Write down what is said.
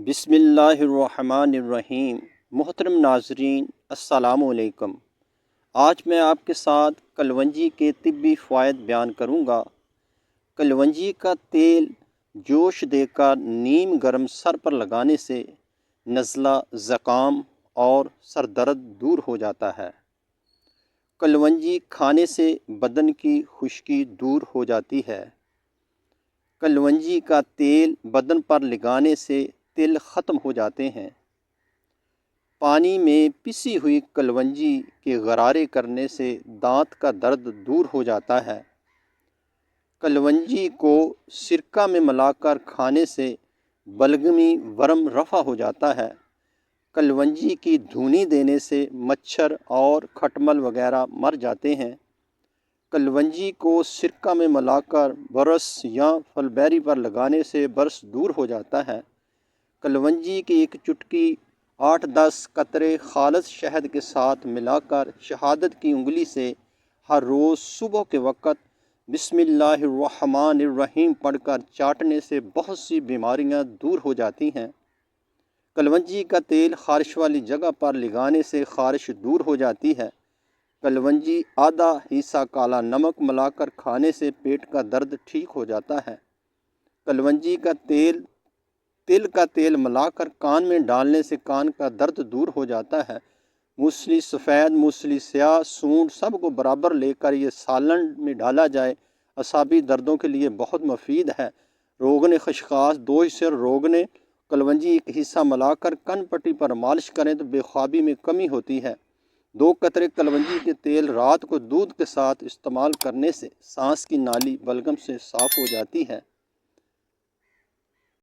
بسم اللہ الرحمن الرحیم۔ محترم ناظرین السلام علیکم۔ آج میں آپ کے ساتھ کلونجی کے طبی فوائد بیان کروں گا۔ کلونجی کا تیل جوش دے کر نیم گرم سر پر لگانے سے نزلہ، زکام اور سر درد دور ہو جاتا ہے۔ کلونجی کھانے سے بدن کی خشکی دور ہو جاتی ہے۔ کلونجی کا تیل بدن پر لگانے سے تل ختم ہو جاتے ہیں۔ پانی میں پسی ہوئی کلونجی کے غرارے کرنے سے دانت کا درد دور ہو جاتا ہے۔ کلونجی کو سرکہ میں ملا کر کھانے سے بلغمی ورم رفع ہو جاتا ہے۔ کلونجی کی دھونی دینے سے مچھر اور کھٹمل وغیرہ مر جاتے ہیں۔ کلونجی کو سرکہ میں ملا کر برس یا فلبیری پر لگانے سے برس دور ہو جاتا ہے۔ کلونجی کی ایک چٹکی 8-10 قطرے خالص شہد کے ساتھ ملا کر شہادت کی انگلی سے ہر روز صبح کے وقت بسم اللہ الرحمن الرحیم پڑھ کر چاٹنے سے بہت سی بیماریاں دور ہو جاتی ہیں۔ کلونجی کا تیل خارش والی جگہ پر لگانے سے خارش دور ہو جاتی ہے۔ کلونجی آدھا حصہ کالا نمک ملا کر کھانے سے پیٹ کا درد ٹھیک ہو جاتا ہے۔ کلونجی کا تیل تل کا تیل ملا کر کان میں ڈالنے سے کان کا درد دور ہو جاتا ہے۔ موسلی سفید، موسلی سیاہ، سونڈ سب کو برابر لے کر یہ سالن میں ڈالا جائے، اعصابی دردوں کے لیے بہت مفید ہے۔ روغن خشخاش 2 حصے روغن کلونجی ایک حصہ ملا کر کن پٹی پر مالش کریں تو بے خوابی میں کمی ہوتی ہے۔ 2 قطرے کلونجی کے تیل رات کو دودھ کے ساتھ استعمال کرنے سے سانس کی نالی بلغم سے صاف ہو جاتی ہے۔